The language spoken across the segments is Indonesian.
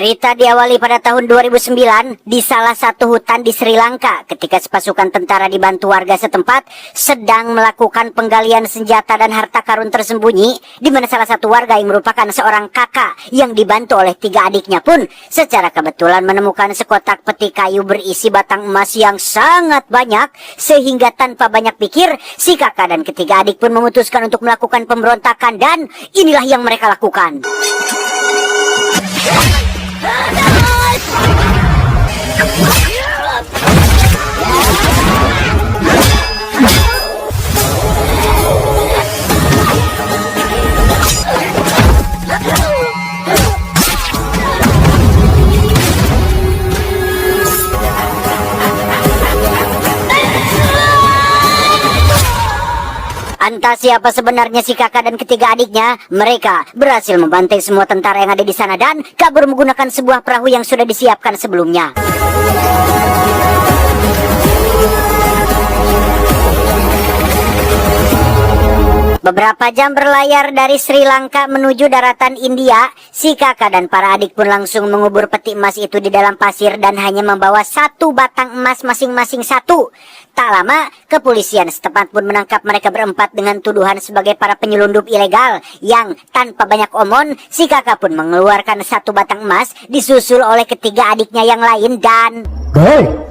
Cerita diawali pada tahun 2009 di salah satu hutan di Sri Lanka ketika sepasukan tentara dibantu warga setempat sedang melakukan penggalian senjata dan harta karun tersembunyi, di mana salah satu warga yang merupakan seorang kakak yang dibantu oleh 3 adiknya pun secara kebetulan menemukan sekotak peti kayu berisi batang emas yang sangat banyak, sehingga tanpa banyak pikir si kakak dan ketiga adik pun memutuskan untuk melakukan pemberontakan, dan inilah yang mereka lakukan. Entah siapa sebenarnya si kakak dan ketiga adiknya, mereka berhasil membantai semua tentara yang ada di sana dan kabur menggunakan sebuah perahu yang sudah disiapkan sebelumnya. Beberapa jam berlayar dari Sri Lanka menuju daratan India, si kakak dan para adik pun langsung mengubur peti emas itu di dalam pasir dan hanya membawa 1 batang emas masing-masing 1. Tak lama, kepolisian setempat pun menangkap mereka berempat dengan tuduhan sebagai para penyelundup ilegal yang tanpa banyak omon, si kakak pun mengeluarkan 1 batang emas disusul oleh ketiga adiknya yang lain dan... Gold!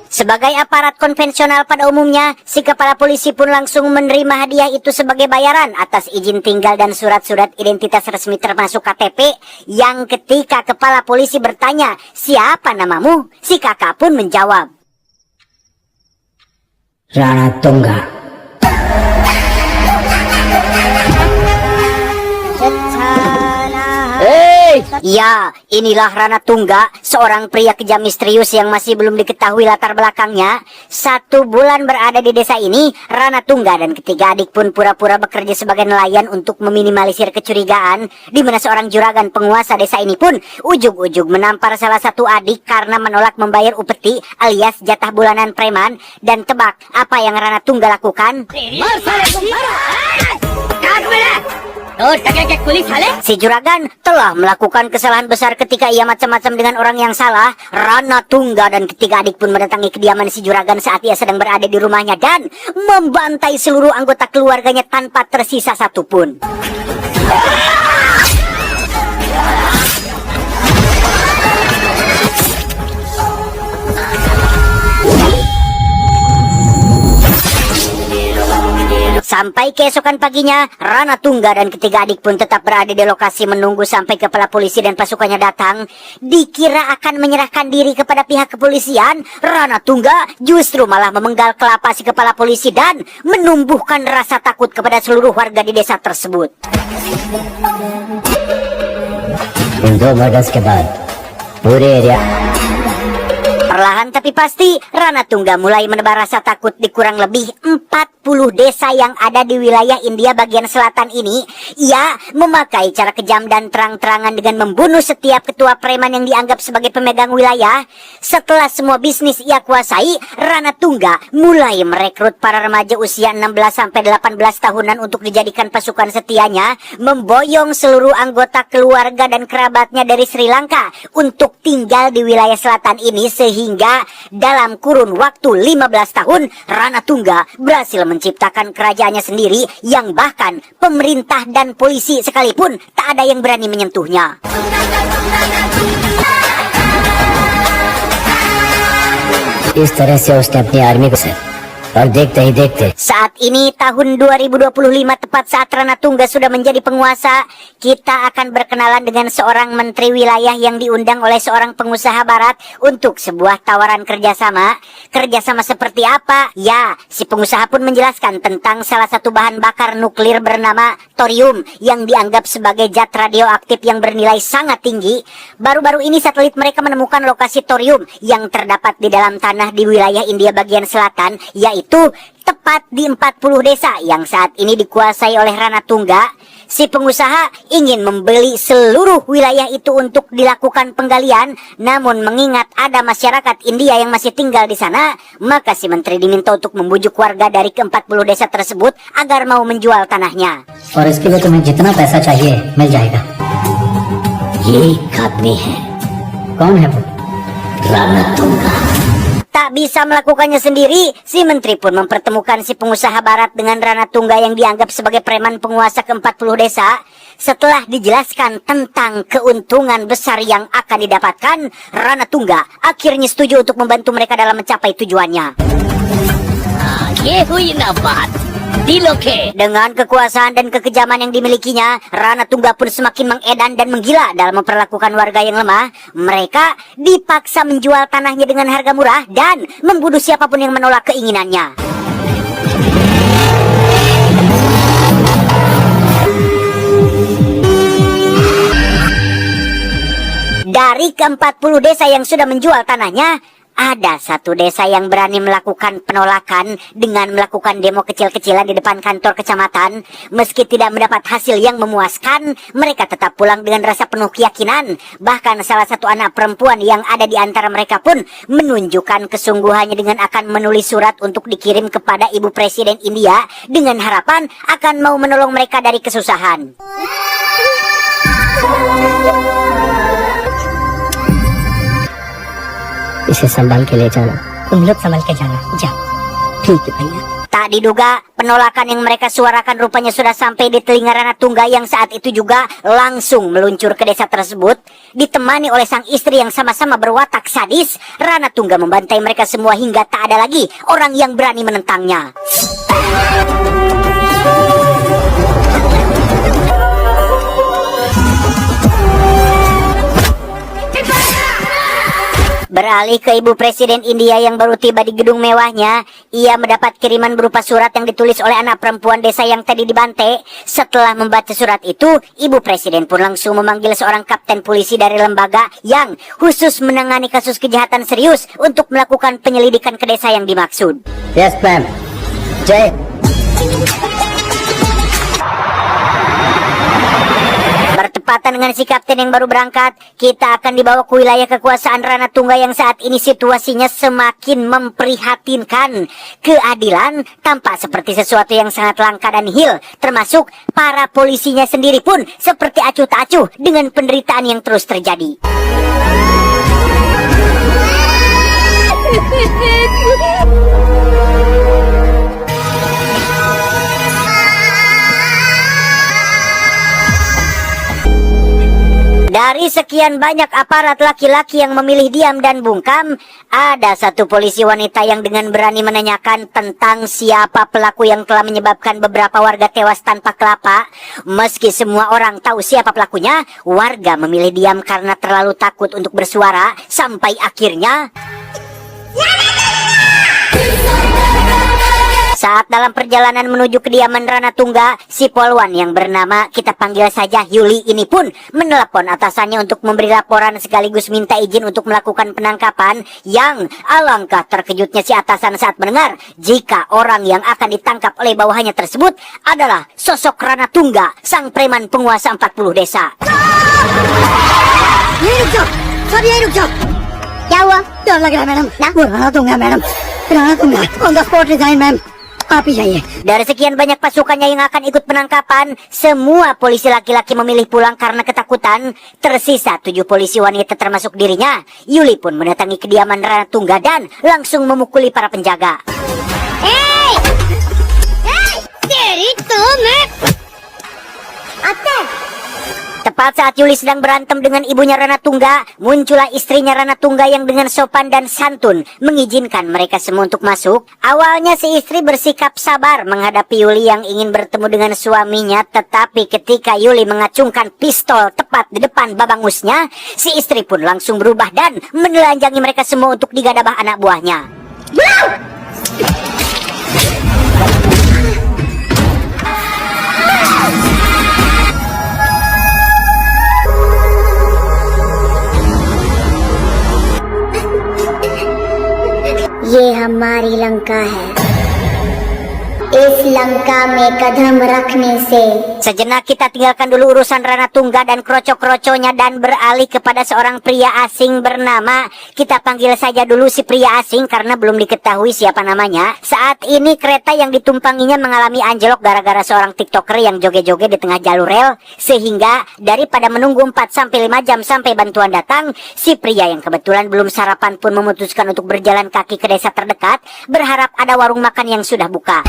Sebagai aparat konvensional pada umumnya, si kepala polisi pun langsung menerima hadiah itu sebagai bayaran atas izin tinggal dan surat-surat identitas resmi termasuk KTP, yang ketika kepala polisi bertanya, "Siapa namamu?" si kakak pun menjawab, Rana Tungga. Ya, inilah Rana Tungga, seorang pria kejam misterius yang masih belum diketahui latar belakangnya. 1 bulan berada di desa ini, Rana Tungga dan ketiga adik pun pura-pura bekerja sebagai nelayan untuk meminimalisir kecurigaan, di mana seorang juragan penguasa desa ini pun ujug-ujug menampar salah satu adik karena menolak membayar upeti alias jatah bulanan preman. Dan tebak apa yang Rana Tungga lakukan? Si juragan telah melakukan kesalahan besar ketika ia macam-macam dengan orang yang salah. Rana Tungga dan ketiga adik pun mendatangi kediaman si juragan saat ia sedang berada di rumahnya dan membantai seluruh anggota keluarganya tanpa tersisa satupun. Sampai keesokan paginya, Rana Tungga dan ketiga adik pun tetap berada di lokasi menunggu sampai kepala polisi dan pasukannya datang. Dikira akan menyerahkan diri kepada pihak kepolisian, Rana Tungga justru malah memenggal kelapa si kepala polisi dan menumbuhkan rasa takut kepada seluruh warga di desa tersebut. Perlahan tapi pasti, Rana Tungga mulai menebar rasa takut di kurang lebih 40 desa yang ada di wilayah India bagian selatan ini. Ia memakai cara kejam dan terang-terangan dengan membunuh setiap ketua preman yang dianggap sebagai pemegang wilayah. Setelah semua bisnis ia kuasai, Rana Tungga mulai merekrut para remaja usia 16-18 tahunan untuk dijadikan pasukan setianya, memboyong seluruh anggota keluarga dan kerabatnya dari Sri Lanka untuk tinggal di wilayah selatan ini, sehingga dalam kurun waktu 15 tahun Rana Tungga berhasil menciptakan kerajaannya sendiri yang bahkan pemerintah dan polisi sekalipun tak ada yang berani menyentuhnya. इस तरह से उसने अपनी आर्मी को और देखते ही देखते. Saat ini tahun 2025, tepat saat Rana Tungga sudah menjadi penguasa, kita akan berkenalan dengan seorang menteri wilayah yang diundang oleh seorang pengusaha barat untuk sebuah tawaran kerjasama. Kerjasama seperti apa? Ya, si pengusaha pun menjelaskan tentang salah satu bahan bakar nuklir bernama thorium yang dianggap sebagai zat radioaktif yang bernilai sangat tinggi. Baru-baru ini satelit mereka menemukan lokasi thorium yang terdapat di dalam tanah di wilayah India bagian selatan, yaitu tepat di 40 desa yang saat ini dikuasai oleh Rana Tungga. Si pengusaha ingin membeli seluruh wilayah itu untuk dilakukan penggalian, namun mengingat ada masyarakat India yang masih tinggal di sana, maka si menteri diminta untuk membujuk warga dari ke-40 desa tersebut agar mau menjual tanahnya. और इसके लिए तुम्हें जितना पैसा चाहिए मिल जाएगा। ये एक आदमी है। कौन है वो? राणा Tunga. Tak bisa melakukannya sendiri, si menteri pun mempertemukan si pengusaha barat dengan Rana Tungga yang dianggap sebagai preman penguasa ke-40 desa. Setelah dijelaskan tentang keuntungan besar yang akan didapatkan, Rana Tungga akhirnya setuju untuk membantu mereka dalam mencapai tujuannya. Dengan kekuasaan dan kekejaman yang dimilikinya, Rana Tungga pun semakin mengedan dan menggila dalam memperlakukan warga yang lemah. Mereka dipaksa menjual tanahnya dengan harga murah dan membunuh siapapun yang menolak keinginannya. Dari ke-40 desa yang sudah menjual tanahnya, ada satu desa yang berani melakukan penolakan dengan melakukan demo kecil-kecilan di depan kantor kecamatan. Meski tidak mendapat hasil yang memuaskan, mereka tetap pulang dengan rasa penuh keyakinan. Bahkan salah satu anak perempuan yang ada di antara mereka pun menunjukkan kesungguhannya dengan akan menulis surat untuk dikirim kepada Ibu Presiden India dengan harapan akan mau menolong mereka dari kesusahan. इसे संभाल के ले जाना। तुम लोग संभाल के जाना। जाओ। ठीक है भैया। Tak diduga, penolakan yang mereka suarakan rupanya sudah sampai di telinga Rana Tungga yang saat itu juga langsung meluncur ke desa tersebut. Ditemani oleh sang istri yang sama-sama berwatak sadis, Rana Tungga membantai mereka semua hingga tak ada lagi orang yang berani menentangnya. Beralih ke Ibu Presiden India yang baru tiba di gedung mewahnya, ia mendapat kiriman berupa surat yang ditulis oleh anak perempuan desa yang tadi dibantai. Setelah membaca surat itu, Ibu Presiden pun langsung memanggil seorang kapten polisi dari lembaga yang khusus menangani kasus kejahatan serius untuk melakukan penyelidikan ke desa yang dimaksud. Yes, ma'am. Jay. Bertepatan dengan si kapten yang baru berangkat, kita akan dibawa ke wilayah kekuasaan Rana Tungga yang saat ini situasinya semakin memprihatinkan. Keadilan tampak seperti sesuatu yang sangat langka dan nihil, termasuk para polisinya sendiri pun seperti acuh tak acuh dengan penderitaan yang terus terjadi. Dari sekian banyak aparat laki-laki yang memilih diam dan bungkam, ada satu polisi wanita yang dengan berani menanyakan tentang siapa pelaku yang telah menyebabkan beberapa warga tewas tanpa kelapa. Meski semua orang tahu siapa pelakunya, warga memilih diam karena terlalu takut untuk bersuara, sampai akhirnya saat dalam perjalanan menuju kediaman Rana Tungga, si polwan yang bernama kita panggil saja Yuli ini pun menelepon atasannya untuk memberi laporan sekaligus minta izin untuk melakukan penangkapan. Yang alangkah terkejutnya si atasan saat mendengar jika orang yang akan ditangkap oleh bawahannya tersebut adalah sosok Rana Tungga, sang preman penguasa 40 desa. क्या हुआ? डर लग रहा है मैडम। वो राणा तुंगा मैडम, Rana Tunga on the spot resign ma'am, आप ही जाइए। Dari sekian banyak pasukannya yang akan ikut penangkapan, semua polisi laki-laki memilih pulang karena ketakutan. Tersisa 7 polisi wanita termasuk dirinya. Yuli pun mendatangi kediaman Rana Tungga dan langsung memukuli para penjaga. Hey! Hey! तेरी तो मैं Tepat saat Yuli sedang berantem dengan ibunya Rana Tungga, muncullah istrinya Rana Tungga yang dengan sopan dan santun mengizinkan mereka semua untuk masuk. Awalnya si istri bersikap sabar menghadapi Yuli yang ingin bertemu dengan suaminya, tetapi ketika Yuli mengacungkan pistol tepat di depan babangusnya, si istri pun langsung berubah dan menelanjangi mereka semua untuk digadabah anak buahnya. ये हमारी लंका है। इस लंका में कदम रखने से। Sejenak kita tinggalkan dulu urusan Rana Tungga dan kroco-kroconya dan beralih kepada seorang pria asing bernama, kita panggil saja dulu si pria asing karena belum diketahui siapa namanya. Saat ini kereta yang ditumpanginya mengalami anjlok gara-gara seorang tiktoker yang joget-joget di tengah jalur rel, sehingga daripada menunggu 4-5 jam sampai bantuan datang, si pria yang kebetulan belum sarapan pun memutuskan untuk berjalan kaki ke desa terdekat, berharap ada warung makan yang sudah buka.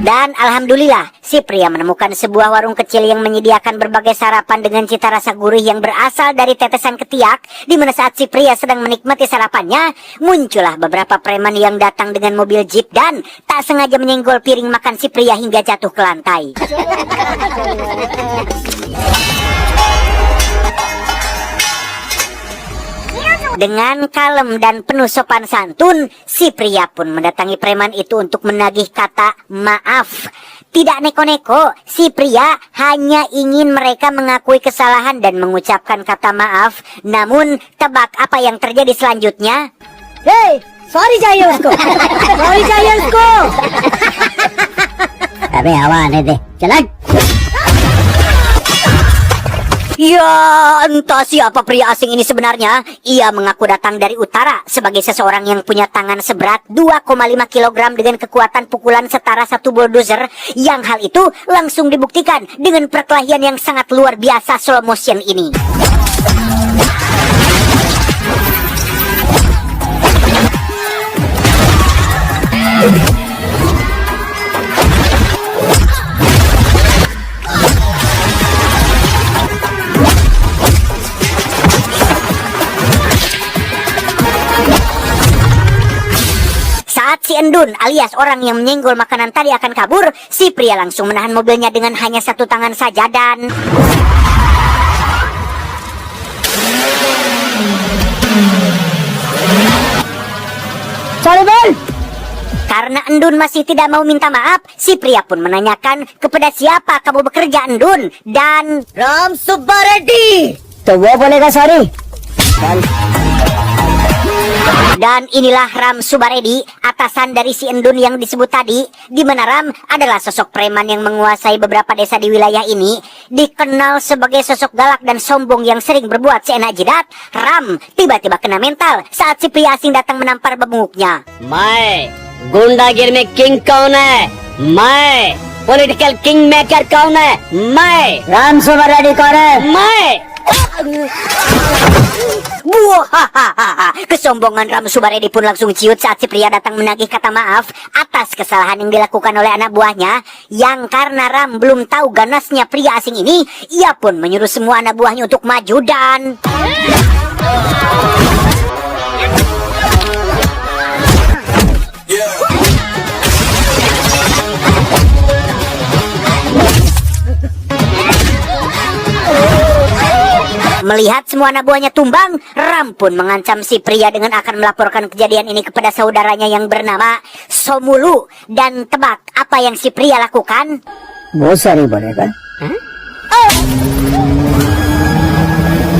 Dan alhamdulillah, si pria menemukan sebuah warung kecil yang menyediakan berbagai sarapan dengan cita rasa gurih yang berasal dari tetesan ketiak, di mana saat si pria sedang menikmati sarapannya, muncullah beberapa preman yang datang dengan mobil jeep dan tak sengaja menyenggol piring makan si pria hingga jatuh ke lantai. Dengan kalem dan penuh sopan santun, si pria pun mendatangi preman itu untuk menagih kata maaf. Tidak neko-neko, si pria hanya ingin mereka mengakui kesalahan dan mengucapkan kata maaf. Namun, tebak apa yang terjadi selanjutnya? Hey, sorry चाहिए उसको sorry चाहिए उसको अबे हवा आने दे, चला। Ya, entah siapa pria asing ini sebenarnya. Ia mengaku datang dari utara sebagai seseorang yang punya tangan seberat 2,5 kg dengan kekuatan pukulan setara satu bulldozer. Yang hal itu langsung dibuktikan dengan perkelahian yang sangat luar biasa slow motion ini. Saat si Endun alias orang yang menyenggol makanan tadi akan kabur, si pria langsung menahan mobilnya dengan hanya satu tangan saja dan... sorry bal. Karena Endun masih tidak mau minta maaf, si pria pun menanyakan kepada siapa kamu bekerja Endun, dan... Ram सुब्बा रेड्डी तो वो बोलेगा sorry. Dan inilah Ram Subaredi, atasan dari si Endun yang disebut tadi, di mana Ram adalah sosok preman yang menguasai beberapa desa di wilayah ini. Dikenal sebagai sosok galak dan sombong yang sering berbuat seenak jidat, Ram tiba-tiba kena mental saat si pria asing datang menampar bebunguknya. मैं गुंडागिर में किंग कौन है? मैं political king maker कौन है? मैं राम सुब्बा रेड्डी कौन है? मैं Buahahaha, kesombongan Ram Subaredi pun langsung ciut saat si pria datang menagih kata maaf atas kesalahan yang dilakukan oleh anak buahnya. Yang karena Ram belum tahu ganasnya pria asing ini, ia pun menyuruh semua anak buahnya untuk maju dan... Melihat semua anak buahnya tumbang, Ram pun mengancam si pria dengan akan melaporkan kejadian ini kepada saudaranya yang bernama Somulu. Dan tebak apa yang si pria lakukan? बहुत सारी बोलेगा.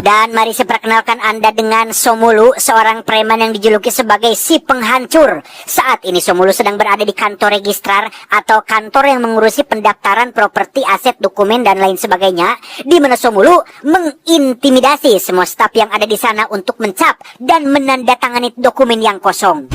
Dan mari saya perkenalkan Anda dengan Somulu, seorang preman yang dijuluki sebagai si penghancur. Saat ini Somulu sedang berada di kantor registrar atau kantor yang mengurusi pendaftaran properti, aset, dokumen, dan lain sebagainya. Di mana Somulu mengintimidasi semua staf yang ada di sana untuk mencap dan menandatangani dokumen yang kosong.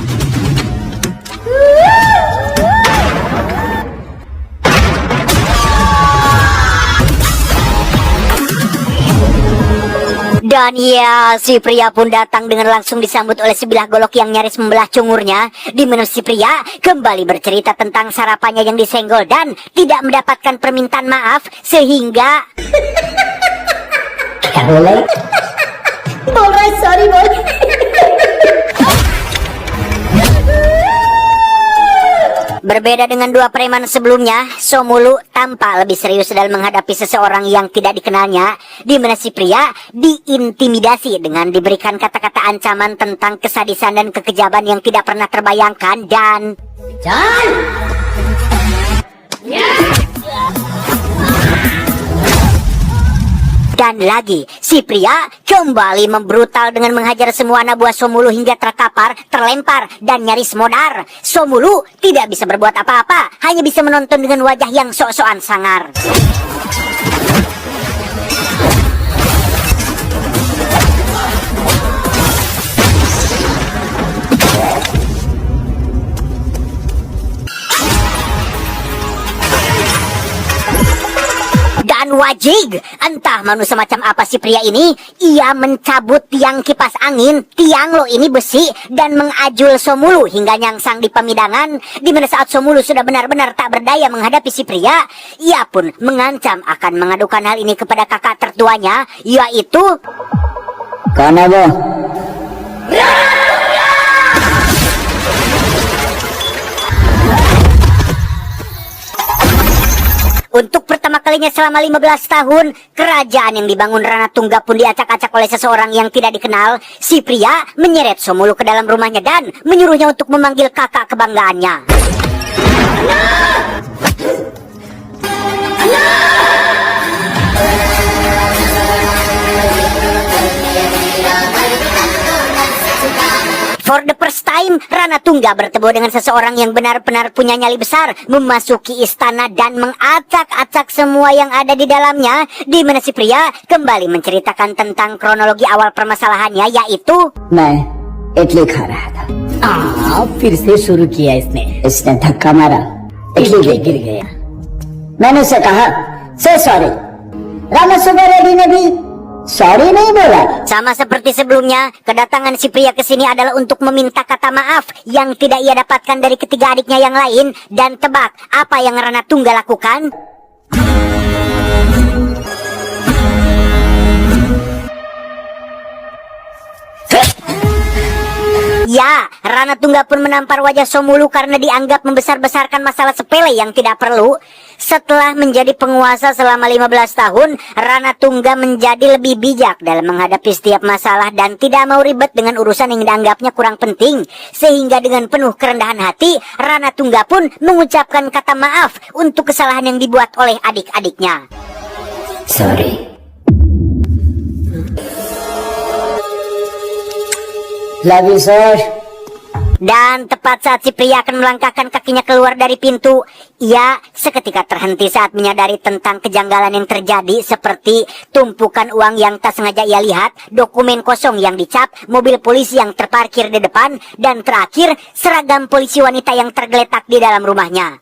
Dan ya, si pria pun datang dengan langsung disambut oleh sebilah golok yang nyaris membelah cungurnya. Di mana si pria kembali bercerita tentang sarapannya yang disenggol dan tidak mendapatkan permintaan maaf, sehingga... क्या बोले? बोल रहा है sorry बोल. Berbeda dengan dua preman sebelumnya, Somulu tampak lebih serius dalam menghadapi seseorang yang tidak dikenalnya, di mana si pria diintimidasi dengan diberikan kata-kata ancaman tentang kesadisan dan kekejaman yang tidak pernah terbayangkan dan... चल Dan lagi, si pria kembali membrutal dengan menghajar semua anak buah Somulu hingga terkapar, terlempar, dan nyaris modar. Somulu tidak bisa berbuat apa-apa, hanya bisa menonton dengan wajah yang sok-sokan sangar. Dan wajig, entah manusia macam apa si pria ini, ia mencabut tiang kipas angin, tiang lo ini besi, dan mengajul Somulu hingga nyangsang di pemidangan. Di mana saat Somulu sudah benar-benar tak berdaya menghadapi si pria, ia pun mengancam akan mengadukan hal ini kepada kakak tertuanya, yaitu कौन है वो? Untuk pertama kalinya selama 15 tahun, kerajaan yang dibangun Ranatungga pun diacak-acak oleh seseorang yang tidak dikenal. Si pria menyeret Somulu ke dalam rumahnya dan menyuruhnya untuk memanggil kakak kebanggaannya. For the first time, Ranatungga bertemu dengan seseorang yang benar-benar punya nyali besar, memasuki istana dan mengacak-acak semua yang ada di dalamnya, di mana si pria kembali menceritakan tentang kronologi awal permasalahannya, yaitu मैं इडली खा रहा था। फिर से शुरू किया इसने धक्का मारा, इडली गिर गया। मैंने उसे कहा से सॉरी। रामासुब्बा रेड्डी ने भी सॉरी नहीं बोला। sama seperti sebelumnya, kedatangan si pria ke sini adalah untuk meminta kata maaf yang tidak ia dapatkan dari ketiga adiknya yang lain. Dan tebak apa yang Ranatungga lakukan? Ya, Ranatungga pun menampar wajah Somulu karena dianggap membesar-besarkan masalah sepele yang tidak perlu. Setelah menjadi penguasa selama 15 tahun, Ranatungga menjadi lebih bijak dalam menghadapi setiap masalah dan tidak mau ribet dengan urusan yang dianggapnya kurang penting. Sehingga dengan penuh kerendahan hati, Ranatungga pun mengucapkan kata maaf untuk kesalahan yang dibuat oleh adik-adiknya. Sorry. Love you, sir. Dan tepat saat si pria akan melangkahkan kakinya keluar dari pintu, ia seketika terhenti saat menyadari tentang kejanggalan yang terjadi, seperti tumpukan uang yang tak sengaja ia lihat, dokumen kosong yang dicap, mobil polisi yang terparkir di depan, dan terakhir seragam polisi wanita yang tergeletak di dalam rumahnya.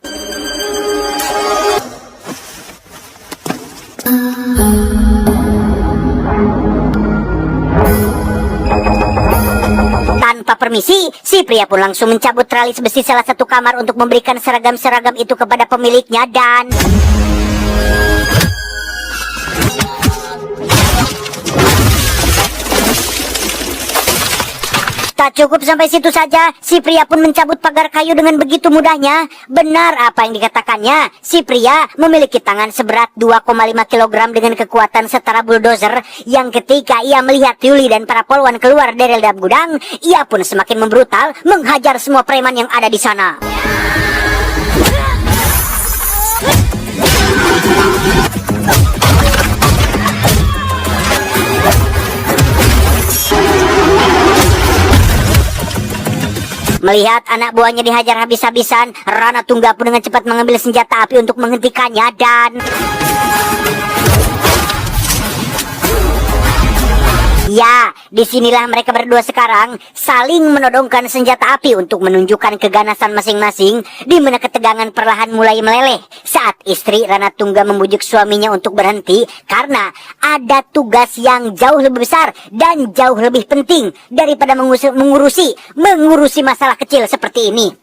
Tanpa permisi, si pria pun langsung mencabut tralis besi salah satu kamar untuk memberikan seragam-seragam itu kepada pemiliknya dan... Tak cukup sampai situ saja, si pria pun mencabut pagar kayu dengan begitu mudahnya. Benar apa yang dikatakannya, si pria memiliki tangan seberat 2,5 kg dengan kekuatan setara bulldozer, yang ketika ia melihat Yuli dan para polwan keluar dari dalam gudang, ia pun semakin membrutal menghajar semua preman yang ada di sana. Melihat anak buahnya dihajar habis-habisan, Ranatungga pun dengan cepat mengambil senjata api untuk menghentikannya dan... Ya, disinilah mereka berdua sekarang saling menodongkan senjata api untuk menunjukkan keganasan masing-masing, di mana ketegangan perlahan mulai meleleh saat istri Ranatungga membujuk suaminya untuk berhenti karena ada tugas yang jauh lebih besar dan jauh lebih penting daripada mengurusi masalah kecil seperti ini.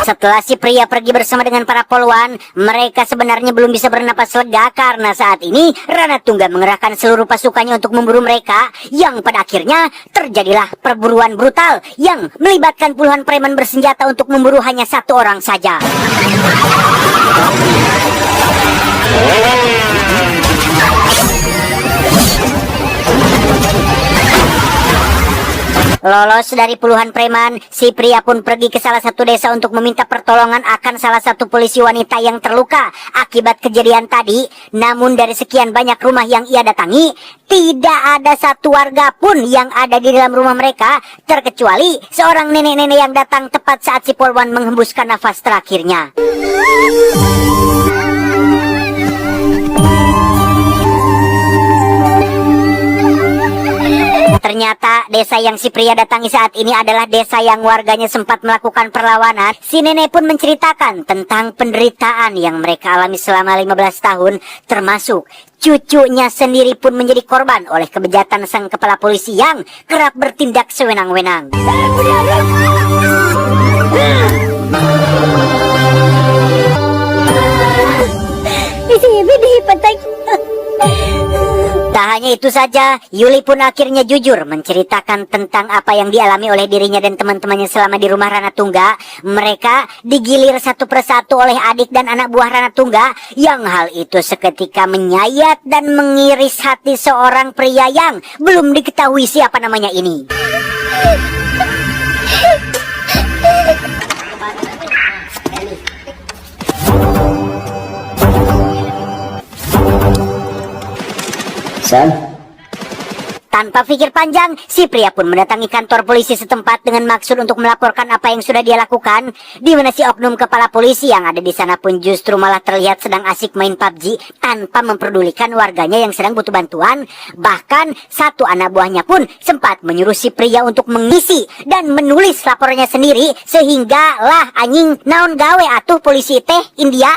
Setelah si pria pergi bersama dengan para polwan, mereka sebenarnya belum bisa bernapas lega karena saat ini Ranatungga mengerahkan seluruh pasukannya untuk memburu mereka, yang pada akhirnya terjadilah perburuan brutal yang melibatkan puluhan preman bersenjata untuk memburu hanya satu orang saja. Lolos dari puluhan preman, si pria pun pergi ke salah satu desa untuk meminta pertolongan akan salah satu polisi wanita yang terluka akibat kejadian tadi. Namun dari sekian banyak rumah yang ia datangi, tidak ada satu warga pun yang ada di dalam rumah mereka, terkecuali seorang nenek-nenek yang datang tepat saat si Polwan menghembuskan nafas terakhirnya. Ternyata desa yang si pria datangi saat ini adalah desa yang warganya sempat melakukan perlawanan. Si nenek pun menceritakan tentang penderitaan yang mereka alami selama 15 tahun, termasuk cucunya sendiri pun menjadi korban oleh kebejatan sang kepala polisi yang kerap bertindak sewenang-wenang. Tak hanya itu saja, Yuli pun akhirnya jujur menceritakan tentang apa yang dialami oleh dirinya dan teman-temannya selama di rumah Ranatungga. Mereka digilir satu persatu oleh adik dan anak buah Ranatungga, yang hal itu seketika menyayat dan mengiris hati seorang pria yang belum diketahui siapa namanya ini. Son, Tanpa pikir panjang, si pria pun mendatangi kantor polisi setempat dengan maksud untuk melaporkan apa yang sudah dia lakukan. Di mana si oknum kepala polisi yang ada di sana pun justru malah terlihat sedang asik main PUBG tanpa memperdulikan warganya yang sedang butuh bantuan. Bahkan satu anak buahnya pun sempat menyuruh si pria untuk mengisi dan menulis laporannya sendiri, sehingga lah anjing naon gawe atuh polisi teh India.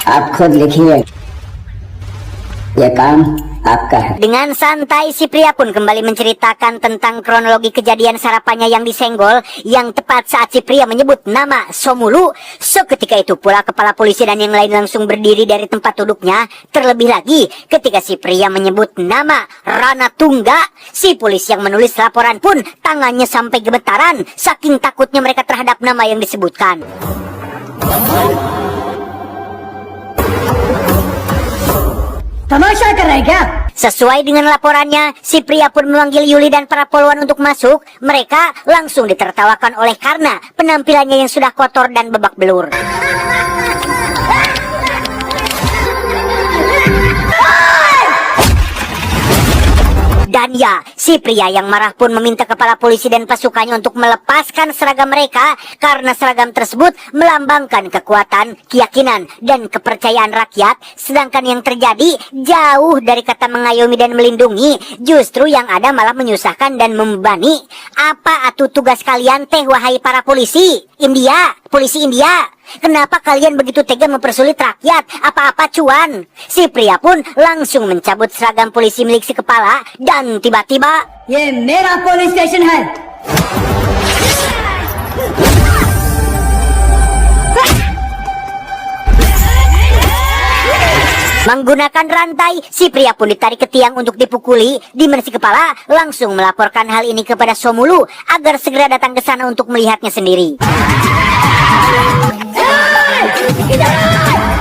आप खुद लिखिए, ये काम आपका है. Dengan santai si pria pun kembali menceritakan tentang kronologi kejadian sarapannya yang disenggol, yang tepat saat si pria menyebut nama Somulu. Seketika itu pula kepala polisi dan yang lain langsung berdiri dari tempat duduknya. Terlebih lagi ketika si pria menyebut nama Ranatungga, si polisi yang menulis laporan pun tangannya sampai gemetaran saking takutnya mereka terhadap nama yang disebutkan. तमाशा कर रहे हैं क्या? Sesuai dengan laporannya, si pria pun memanggil Yuli dan para polwan untuk masuk. Mereka langsung ditertawakan oleh karena penampilannya yang sudah kotor dan babak belur. Dan ya, si pria yang marah pun meminta kepala polisi dan pasukannya untuk melepaskan seragam mereka karena seragam tersebut melambangkan kekuatan, keyakinan, dan kepercayaan rakyat. Sedangkan yang terjadi jauh dari kata mengayomi dan melindungi, justru yang ada malah menyusahkan dan membebani. Apa atuh tugas kalian teh wahai para polisi India, polisi India? Kenapa kalian begitu tega mempersulit rakyat? Apa-apa cuan? Si pria pun langsung mencabut seragam polisi milik si kepala dan tiba-tiba ये मेरा police station है. menggunakan rantai, si pria pun ditarik ke tiang untuk dipukuli. Di mana si kepala langsung melaporkan hal ini kepada Somulu agar segera datang ke sana untuk melihatnya sendiri.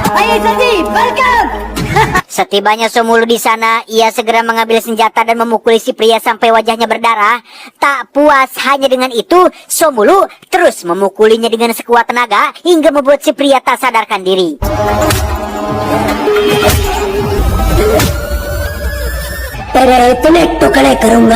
Ayo Sandeep, welcome. Setibanya Somulu di sana, ia segera mengambil senjata dan memukuli si pria sampai wajahnya berdarah. Tak puas hanya dengan itu, Somulu terus memukulinya dengan sekuat tenaga hingga membuat si pria tak sadarkan diri.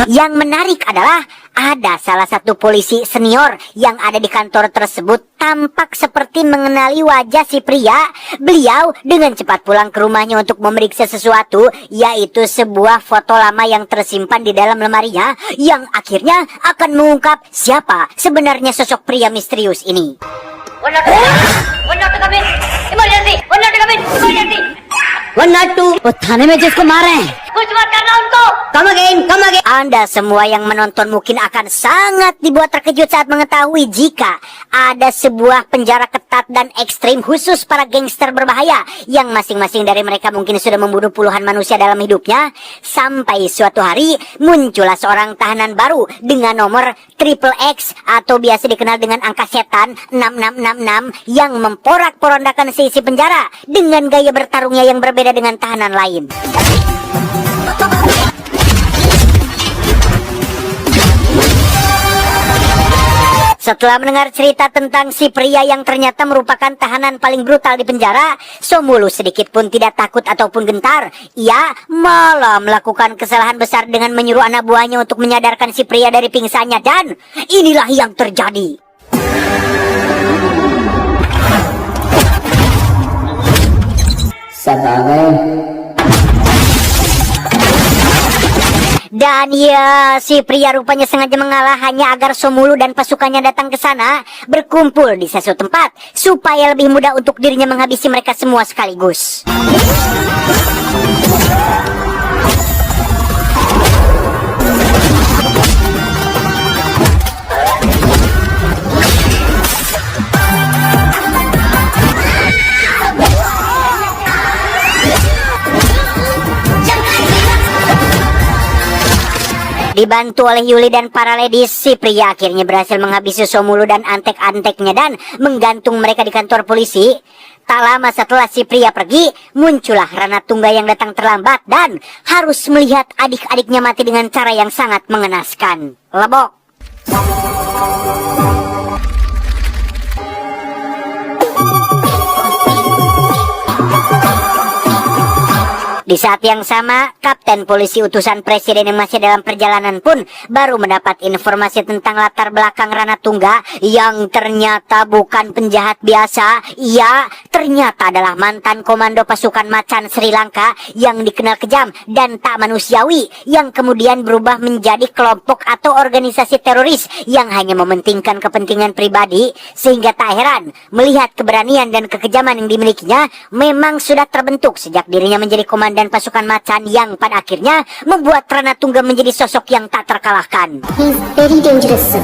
Yang menarik adalah ada salah satu polisi senior yang ada di kantor tersebut tampak seperti mengenali wajah si pria. Beliau dengan cepat pulang ke rumahnya untuk memeriksa sesuatu, yaitu sebuah foto lama yang tersimpan di dalam lemarinya, yang akhirnya akan mengungkap siapa sebenarnya sosok pria misterius ini. वो थाने में जिसको मारे हैं. Come again. Anda semua yang menonton mungkin akan sangat dibuat terkejut saat mengetahui jika ada sebuah penjara ketat dan ekstrim khusus para gangster berbahaya yang masing-masing dari mereka mungkin sudah membunuh puluhan manusia dalam hidupnya. Sampai suatu hari muncullah seorang tahanan baru dengan nomor Triple X atau biasa dikenal dengan angka setan 6666 yang memporak-porandakan seisi penjara dengan gaya bertarungnya yang berbeda dengan tahanan lain. Setelah mendengar cerita tentang si pria yang ternyata merupakan tahanan paling brutal di penjara, Somulu sedikit pun tidak takut ataupun gentar. Ia malah melakukan kesalahan besar dengan menyuruh anak buahnya untuk menyadarkan si pria dari pingsannya, dan inilah yang terjadi. सब आ गए। Dan ya, si pria rupanya sengaja mengalah hanya agar Somulu dan pasukannya datang ke sana, berkumpul di sesuatu tempat, supaya lebih mudah untuk dirinya menghabisi mereka semua sekaligus. Dibantu oleh Yuli dan para ladies, si pria akhirnya berhasil menghabisi Somulu dan antek-anteknya dan menggantung mereka di kantor polisi. Tak lama setelah si pria pergi, muncullah Ranatungga yang datang terlambat dan harus melihat adik-adiknya mati dengan cara yang sangat mengenaskan. Lebok. Di saat yang sama, Kapten Polisi utusan Presiden yang masih dalam perjalanan pun baru mendapat informasi tentang latar belakang Ranatungga yang ternyata bukan penjahat biasa. Ia ternyata adalah mantan komando pasukan macan Sri Lanka yang dikenal kejam dan tak manusiawi, yang kemudian berubah menjadi kelompok atau organisasi teroris yang hanya mementingkan kepentingan pribadi, sehingga tak heran melihat keberanian dan kekejaman yang dimilikinya memang sudah terbentuk sejak dirinya menjadi komandan pasukan macan, yang pada akhirnya membuat Ranatungga menjadi sosok yang tak terkalahkan. He's very dangerous, sir.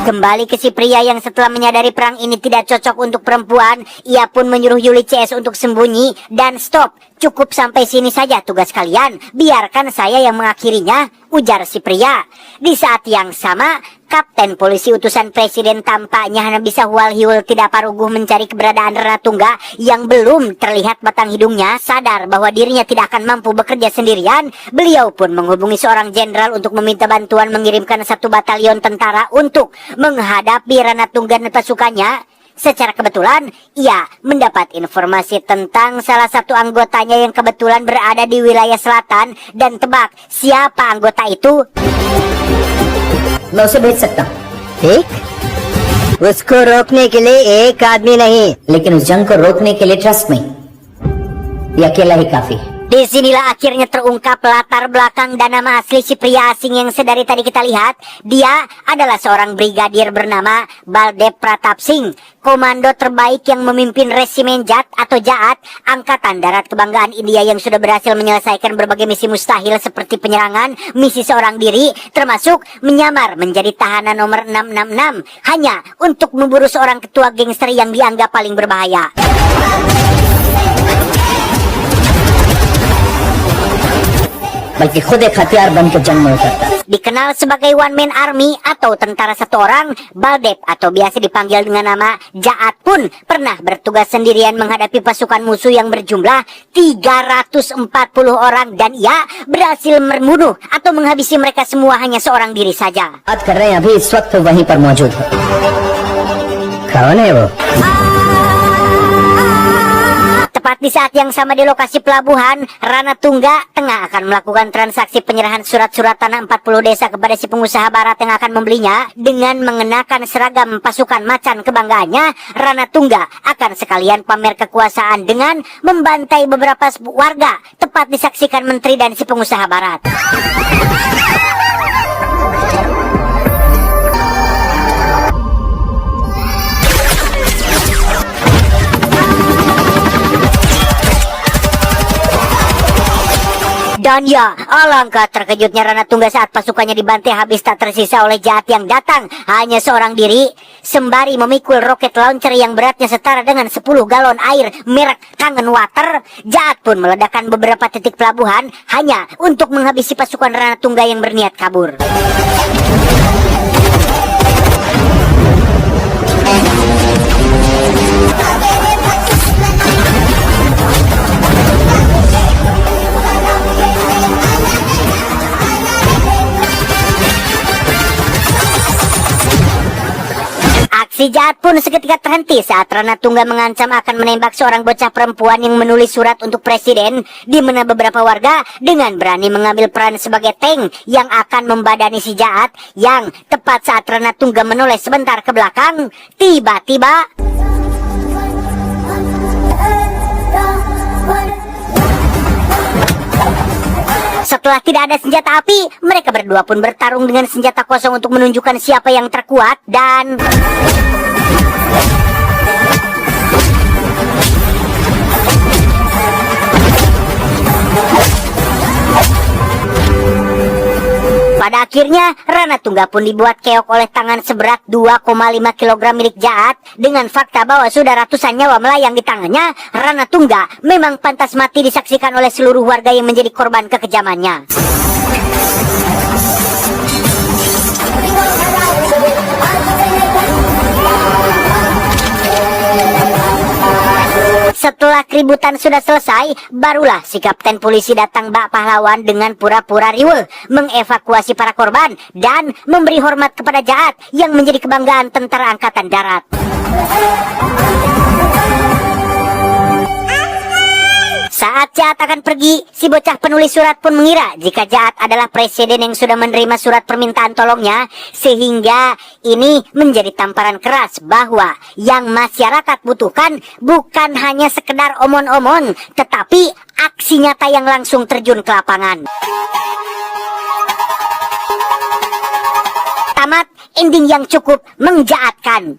Kembali ke si pria yang setelah menyadari perang ini tidak cocok untuk perempuan, ia pun menyuruh Yuli CS untuk sembunyi dan stop. Cukup sampai sini saja tugas kalian, biarkan saya yang mengakhirinya, ujar si pria. Di saat yang sama, Kapten Polisi utusan Presiden tampaknya hanya bisa hual-hiul tidak paruguh mencari keberadaan Ranatungga yang belum terlihat batang hidungnya. Sadar bahwa dirinya tidak akan mampu bekerja sendirian, beliau pun menghubungi seorang jenderal untuk meminta bantuan mengirimkan 1 batalion tentara untuk menghadapi Ranatungga dan pasukannya. Secara kebetulan, ia mendapat informasi tentang salah satu anggotanya yang kebetulan berada di wilayah selatan. Dan tebak, siapa anggota itu? मैं उसे भेज सकता हूँ, ठीक, उसको रोकने के लिए एक आदमी नहीं, लेकिन उस जंग को रोकने के लिए ट्रस्ट में ये अकेला ही काफी है। Disinilah akhirnya terungkap latar belakang dan nama asli si pria asing yang sedari tadi kita lihat. Dia adalah seorang brigadir bernama Baldev Pratap Singh, komando terbaik yang memimpin resimen JAT atau Jaat, Angkatan Darat Kebanggaan India, yang sudah berhasil menyelesaikan berbagai misi mustahil seperti penyerangan, misi seorang diri, termasuk menyamar menjadi tahanan nomor 666 hanya untuk memburu seorang ketua gangster yang dianggap paling berbahaya. बल्कि खुद एक हथियार बनकर जंग में उतरता है। Dikenal sebagai one man army atau tentara satu orang, Baldev atau biasa dipanggil dengan nama Jaat pun pernah bertugas sendirian menghadapi pasukan musuh yang berjumlah 340 orang, dan ia berhasil membunuh atau menghabisi mereka semua hanya seorang diri saja. बात कर रहे हैं अभी इस वक्त वहीं पर मौजूद है। कौन है वो? Tepat di saat yang sama di lokasi pelabuhan, Ranatungga tengah akan melakukan transaksi penyerahan surat-surat tanah 40 desa kepada si pengusaha barat yang akan membelinya. Dengan mengenakan seragam pasukan macan kebanggaannya, Ranatungga akan sekalian pamer kekuasaan dengan membantai beberapa warga, tepat disaksikan menteri dan si pengusaha barat. Dan ya, alangkah terkejutnya Ranatungga saat pasukannya dibantai habis tak tersisa oleh Jaat yang datang hanya seorang diri, sembari memikul roket launcher yang beratnya setara dengan 10 galon air merek Kangen Water. Jaat pun meledakkan beberapa titik pelabuhan hanya untuk menghabisi pasukan Ranatungga yang berniat kabur. Aksi jahat pun seketika terhenti saat Rana Tungga mengancam akan menembak seorang bocah perempuan yang menulis surat untuk presiden, di mana beberapa warga dengan berani mengambil peran sebagai tank yang akan membadani si jahat, yang tepat saat Rana Tungga menoleh sebentar ke belakang, tiba-tiba setelah tidak ada senjata api, mereka berdua pun bertarung dengan senjata kosong untuk menunjukkan siapa yang terkuat dan pada akhirnya Rana Tungga pun dibuat keok oleh tangan seberat 2,5 kg milik jahat. Dengan fakta bahwa sudah ratusan nyawa melayang di tangannya, Rana Tungga memang pantas mati disaksikan oleh seluruh warga yang menjadi korban kekejamannya. Setelah keributan sudah selesai, barulah si kapten polisi datang bak pahlawan dengan pura-pura riweuh, mengevakuasi para korban dan memberi hormat kepada jahat yang menjadi kebanggaan tentara angkatan darat. Saat jahat akan pergi, si bocah penulis surat pun mengira jika jahat adalah presiden yang sudah menerima surat permintaan tolongnya, sehingga ini menjadi tamparan keras bahwa yang masyarakat butuhkan bukan hanya sekedar omon-omon, tetapi aksi nyata yang langsung terjun ke lapangan. Tamat ending yang cukup menjahatkan.